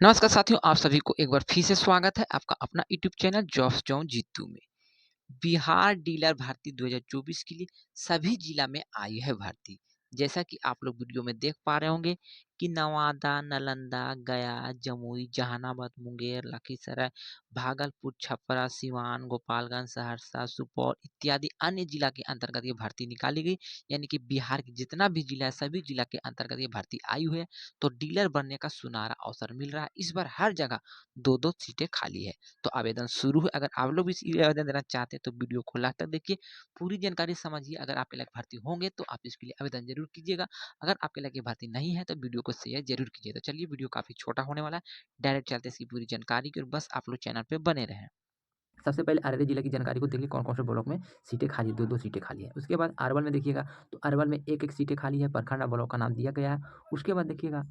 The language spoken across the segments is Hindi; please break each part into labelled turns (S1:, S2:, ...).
S1: नमस्कार साथियों, आप सभी को एक बार फिर से स्वागत है आपका अपना YouTube channel jobs John Jeetu में। बिहार डीलर भर्ती 2024 के लिए सभी जिला में आई है भर्ती। जैसा कि आप लोग वीडियो में देख पा रहे होंगे कि नवादा, नालंदा, गया, जमुई, जहानाबाद, मुंगेर, लखीसराय, भागलपुर, छपरा, सिवान, गोपालगंज, सहरसा, सुपौल इत्यादि अन्य जिला के अंतर्गत ये भर्ती निकाली गई। यानी कि बिहार के जितना भी जिला है सभी जिला के अंतर्गत ये भर्ती आई हुई है। तो डीलर बनने का सुनहरा अवसर मिल रहा है। इस बार हर जगह 2-2 सीटें खाली है। तो आवेदन शुरू है। अगर आप लोग भी इसके लिए आवेदन देना चाहते हैं तो वीडियो को लास्ट तक देखिए, पूरी जानकारी समझिए। अगर आपके लायक भर्ती होंगे तो आप इसके लिए आवेदन जरूर कीजिएगा। अगर आपके लायक ये भर्ती नहीं है तो वीडियो को शेयर जरूर कीजिए। तो चलिए, वीडियो काफी छोटा होने वाला है, डायरेक्ट चलते हैं इसकी पूरी जानकारी की और बस आप लोग चैनल पे बने रहें। सबसे पहले अररिया जिले की जानकारी को देखिए, कौन-कौन से ब्लॉक में सीटें खाली है, 2-2 सीटें खाली है। उसके बाद अरवल में देखिएगा तो अरवल में 1-1 सीटें खाली है, प्रखंड ब्लॉक का नाम दिया गया है। उसके बाद देखिएगा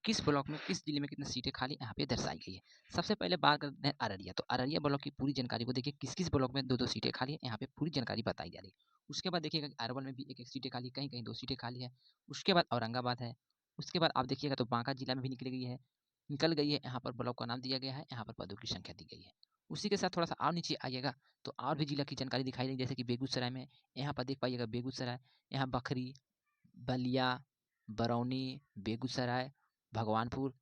S1: किस ब्लॉक में किस जिले में कितनी सीटें खाली यहाँ पे दर्शाई गई है। सबसे पहले बात करते हैं अररिया, तो अररिया ब्लॉक की पूरी जानकारी को देखिए, किस-किस ब्लॉक में 2-2 सीटें खाली है, यहाँ पे पूरी जानकारी बताई जा रही है। उसके बाद देखिएगा कि अरवल में भी 1-1 सीटें खाली, कहीं-कहीं 2 सीटें खाली है। उसके बाद औरंगाबाद है। उसके बाद आप देखिएगा तो बांका जिला में भी निकल गई है, यहाँ पर ब्लॉक का नाम दिया गया है, यहाँ पर पदों की संख्या दी गई है। उसी के साथ थोड़ा-सा और नीचे आइएगा तो और भी जिला की जानकारी दिखाई देगी, जैसे कि बेगूसराय में यहाँ पर देख पाइएगा बेगूसराय, यहाँ बखरी, बलिया, बरौनी, बेगूसराय, भगवानपुर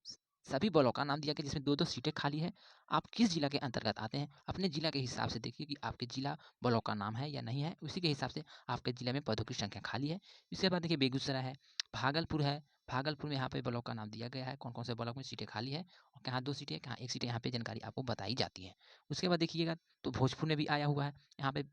S1: सभी ब्लॉक का नाम दिया गया जिसमें 2-2 सीटें खाली है। आप किस जिला के अंतर्गत आते हैं, अपने जिला के हिसाब से देखिए कि आपके जिला ब्लॉक का नाम है या नहीं है, उसी के हिसाब से आपके जिले में पदों की संख्या खाली है। इसके बाद देखिए बेगूसराय है, भागलपुर है, भागलपुर में यहाँ पे ब्लॉक का नाम दिया गया है, कौन-कौन से ब्लॉक में सीटें खाली है और कहाँ 2 सीटें, कहाँ 1 सीटें, यहाँ पे जानकारी आपको बताई जाती है। उसके बाद देखिएगा तो भोजपुर में भी आया हुआ है, यहाँ पे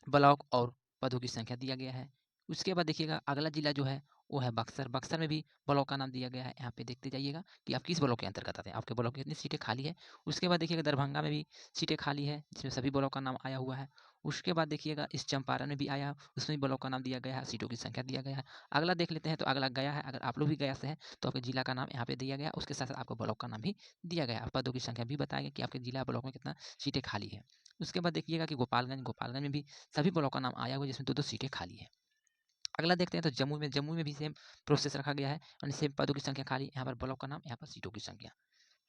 S1: ब्लॉक और पदों की संख्या दिया गया है। उसके बाद देखिएगा अगला जिला जो है वो है बक्सर। बक्सर में भी ब्लॉक का नाम दिया गया है। यहाँ पे देखते जाइएगा कि आप किस ब्लॉक के अंतर्गत आते हैं, आपके ब्लॉक की कितनी सीटें खाली है। उसके बाद देखिएगा दरभंगा में भी सीटें खाली है, जिसमें सभी ब्लॉक का नाम आया हुआ है। उसके बाद देखिएगा इस चंपारण में भी आया, उसमें भी ब्लॉक का नाम दिया गया है, सीटों की संख्या दिया गया है। अगला देख लेते हैं तो अगला गया है। अगर आप लोग भी गया से हैं तो आपके जिला का नाम यहाँ पे दिया गया है, उसके साथ-साथ आपको ब्लॉक का नाम भी दिया गया है। पदों की संख्या भी बताया गया कि आपके जिला ब्लॉक में कितना सीटें खाली है। उसके बाद देखिएगा कि गोपालगंज में भी सभी ब्लॉक का नाम आया हुआ है, जिसमें 2-2 सीटें खाली है। अगला देखते हैं तो जम्मू में भी सेम प्रोसेस रखा गया है, यानी सेम पदों की संख्या खाली, यहाँ पर ब्लॉक का नाम, यहाँ पर सीटों की संख्या।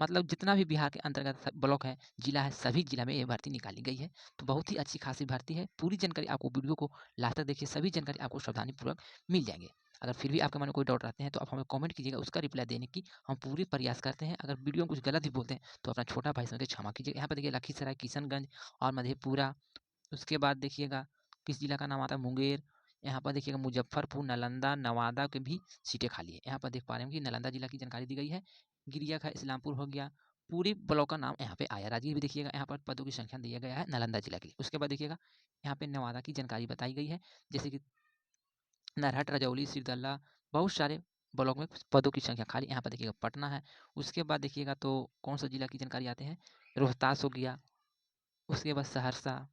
S1: मतलब जितना भी बिहार के अंतर्गत ब्लॉक है, जिला है, सभी जिला में ये भर्ती निकाली गई है। तो बहुत ही अच्छी खासी भर्ती है। पूरी जानकारी आपको वीडियो को लास्ट तक देखिए, सभी जानकारी आपको सावधानीपूर्वक मिल जाएँगे। अगर फिर भी आपके मन में कोई डाउट रहते हैं तो आप हमें कमेंट कीजिएगा, उसका रिप्लाई देने की हम पूरी प्रयास करते हैं। अगर वीडियो में कुछ गलत भी बोलते हैं तो अपना छोटा भाई समझ के क्षमा कीजिएगा। यहाँ पे देखिए लखीसराय, किशनगंज और मधेपुरा। उसके बाद देखिएगा किस जिला का नाम आता है, मुंगेर। यहाँ पर देखिएगा मुजफ्फरपुर, नालंदा, नवादा के भी सीटें खाली है। यहाँ पर देख पा रहे हैं कि नालंदा जिला की जानकारी दी गई है। गिरिया का इस्लामपुर हो गया, पूरी ब्लॉक का नाम यहाँ पे आया। राजगीर भी देखिएगा, यहाँ पर पदों की संख्या दिया गया है नालंदा जिला के लिए। उसके बाद देखिएगा यहाँ पे नवादा की जानकारी बताई गई है, जैसे कि नरहट, रजौली, सिरदल्ला, बहुत सारे ब्लॉक में पदों की संख्या खाली। यहाँ पर देखिएगा पटना है। उसके बाद देखिएगा तो कौन सा जिला की जानकारी आते हैं, रोहतास हो गया। उसके बाद सहरसा,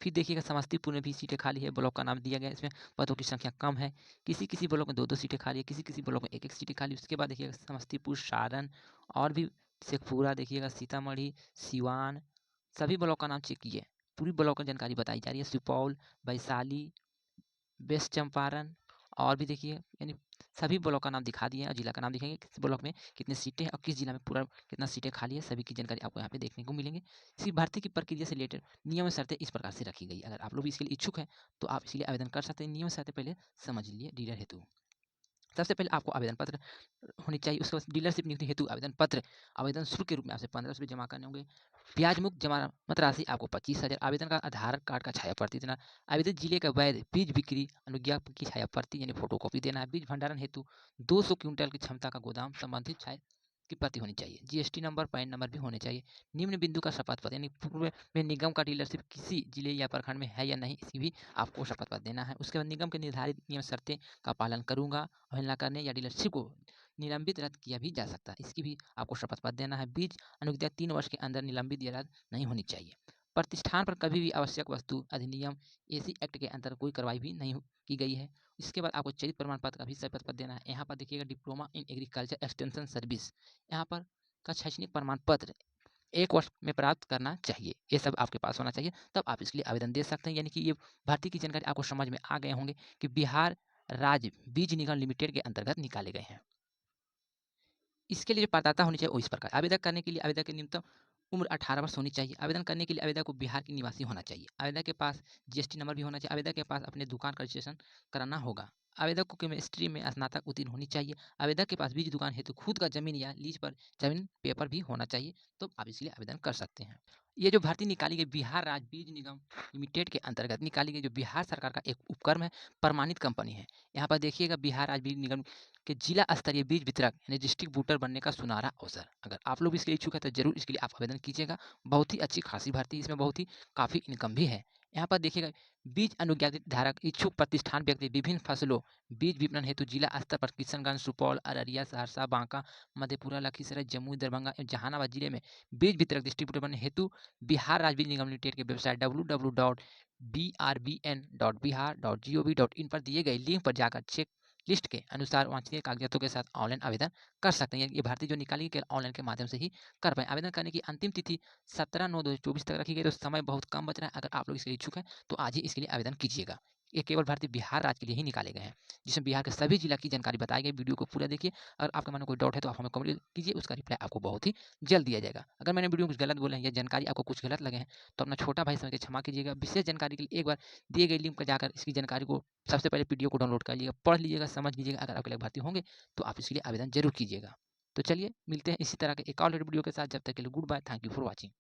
S1: फिर देखिएगा समस्तीपुर में भी सीटें खाली है, ब्लॉक का नाम दिया गया है, इसमें पदों की संख्या कम है। किसी-किसी ब्लॉक में 2-2 सीटें खाली है, किसी-किसी ब्लॉक में 1-1 सीटें खाली है। उसके बाद देखिएगा समस्तीपुर, सारण और भी शेखपुरा देखिएगा, सीतामढ़ी, सिवान, सभी ब्लॉक का नाम चेक कीजिए। पूरी ब्लॉक की जानकारी बताई जा रही है। सुपौल, वैशाली, वेस्ट चंपारण और भी देखिए, यानी सभी ब्लॉक का नाम दिखा दिए हैं और जिला का नाम दिखाएँगे, किस ब्लॉक में कितनी सीटें हैं और किस जिला में पूरा कितना सीटें खाली है, सभी की जानकारी आपको यहाँ पे देखने को मिलेंगे। इसी भर्ती की प्रक्रिया से रिलेटेड नियम और शर्तें इस प्रकार से रखी गई। अगर आप लोग भी इसके लिए इच्छुक हैं, तो आप इसके लिए आवेदन कर सकते हैं। नियम और शर्तें पहले समझ लीजिए डीलर हेतु। सबसे पहले आपको आवेदन पत्र होनी चाहिए, उसके बाद डीलरशिप नियुक्ति हेतु आवेदन पत्र, आवेदन शुल्क के रूप में आपसे 1500 जमा करने होंगे। ब्याज मुक्त जमानत राशि आपको 25,000, आवेदन का आधार कार्ड का छाया प्रति देना, आवेदित जिले का वैध बीज बिक्री अनुज्ञा की छाया प्रति यानी फोटोकॉपी देना है। बीज भंडारण हेतु 200 क्विंटल की क्षमता का गोदाम संबंधित छाया की प्रति होनी चाहिए। जीएसटी नंबर, पैन नंबर भी होने चाहिए। निम्न बिंदु का शपथ पत्र, यानी पूर्व में निगम का डीलरशिप किसी जिले या प्रखंड में है या नहीं, इसकी भी आपको शपथ पत्र देना है। उसके बाद निगम के निर्धारित नियम शर्तें का पालन करूँगा, अवहेलना करने या डीलरशिप को निलंबित रद्द किया भी जा सकता है, इसकी भी आपको शपथ पत्र देना है। बीज अनुज्ञा 3 वर्ष के अंदर निलंबित या रद्द नहीं होनी चाहिए। प्रतिष्ठान पर कभी भी आवश्यक वस्तु अधिनियम एसी एक्ट के अंतर्गत कोई कार्रवाई भी नहीं की गई है। इसके बाद आपको चयनित प्रमाण पत्र का भी शपथ पत्र देना है। यहाँ पर देखिएगा diploma in agriculture extension service, यहाँ पर का शैक्षणिक प्रमाण पत्र 1 वर्ष में प्राप्त करना चाहिए। ये सब आपके पास होना चाहिए, तब आप इसके लिए आवेदन दे सकते हैं। यानी कि ये भर्ती की जानकारी आपको समझ में आ गए होंगे कि बिहार राज्य बीज निगम लिमिटेड के अंतर्गत निकाले गए हैं। इसके लिए जो पात्रता होनी चाहिए वो इस प्रकार आवेदन करने के लिए आवेदक की न्यूनतम उम्र 18 वर्ष होनी चाहिए। आवेदन करने के लिए आवेदक को बिहार के निवासी होना चाहिए। आवेदक के पास जीएसटी नंबर भी होना चाहिए। आवेदक के पास अपने दुकान का रजिस्ट्रेशन कराना होगा। आवेदक को केमिस्ट्री में स्नातक उत्तीर्ण होनी चाहिए। आवेदक के पास बीज दुकान हेतु खुद का जमीन या लीज पर जमीन पेपर भी होना चाहिए, तो आप इसके लिए आवेदन कर सकते हैं। ये जो भर्ती निकाली गई बिहार राज्य बीज निगम लिमिटेड के अंतर्गत निकाली गई, जो बिहार सरकार का एक उपक्रम है, प्रमाणित कंपनी है। यहाँ पर देखिएगा बिहार राज्य बीज निगम कि जिला स्तरीय बीज वितरक यानी डिस्ट्रिब्यूटर बनने का सुनहरा अवसर। अगर आप लोग इसके लिए इच्छुक है तो जरूर इसके लिए आप आवेदन कीजिएगा। बहुत ही अच्छी खासी भर्ती, इसमें बहुत ही काफ़ी इनकम भी है। यहाँ पर देखिएगा बीज अनुज्ञात धारक इच्छुक प्रतिष्ठान व्यक्ति विभिन्न फसलों बीज विपणन हेतु जिला स्तर पर किशनगंज, सुपौल, अररिया, सहरसा, बांका, मधेपुरा, लखीसराय, जमुई, दरभंगा एवं जहानाबाद जिले में बीज वितरक डिस्ट्रीब्यूटर बनने हेतु बिहार राज्य बीज निगम लिमिटेड के वेबसाइट www.brbn.bihar.gov.in पर दिए गए लिंक पर जाकर चेक लिस्ट के अनुसार वांछनीय कागजातों के साथ ऑनलाइन आवेदन कर सकते हैं। ये भर्ती जो निकाली गई ऑनलाइन के माध्यम से ही कर पाएँ। आवेदन करने की अंतिम तिथि 17/9/2024 तक रखी गई, तो समय बहुत कम बच रहा है। अगर आप लोग इसके लिए इच्छुक हैं तो आज ही इसके लिए आवेदन कीजिएगा। ये केवल भर्ती बिहार राज्य के लिए ही निकाले गए हैं, जिसमें बिहार के सभी जिला की जानकारी बताई गई। वीडियो को पूरा देखिए। अगर आपके मन में कोई डाउट है तो आप हमें कमेंट कीजिए, उसका रिप्लाई आपको बहुत ही जल्द दिया जाएगा। अगर मैंने वीडियो में कुछ गलत बोले हैं या जानकारी आपको कुछ गलत लगे हैं तो अपना छोटा भाई समझ के क्षमा कीजिएगा। विशेष जानकारी के लिए एक बार दिए गए लिंक पर जाकर इसकी जानकारी को सबसे पहले पीडीएफ को डाउनलोड कर लीजिएगा, पढ़ लीजिएगा, समझ लीजिएगा। अगर आपके लिए भर्ती होंगे तो आप इसके लिए आवेदन जरूर कीजिएगा। तो चलिए मिलते हैं इसी तरह के एक और वीडियो के साथ। जब तक के लिए goodbye, thank you for watching.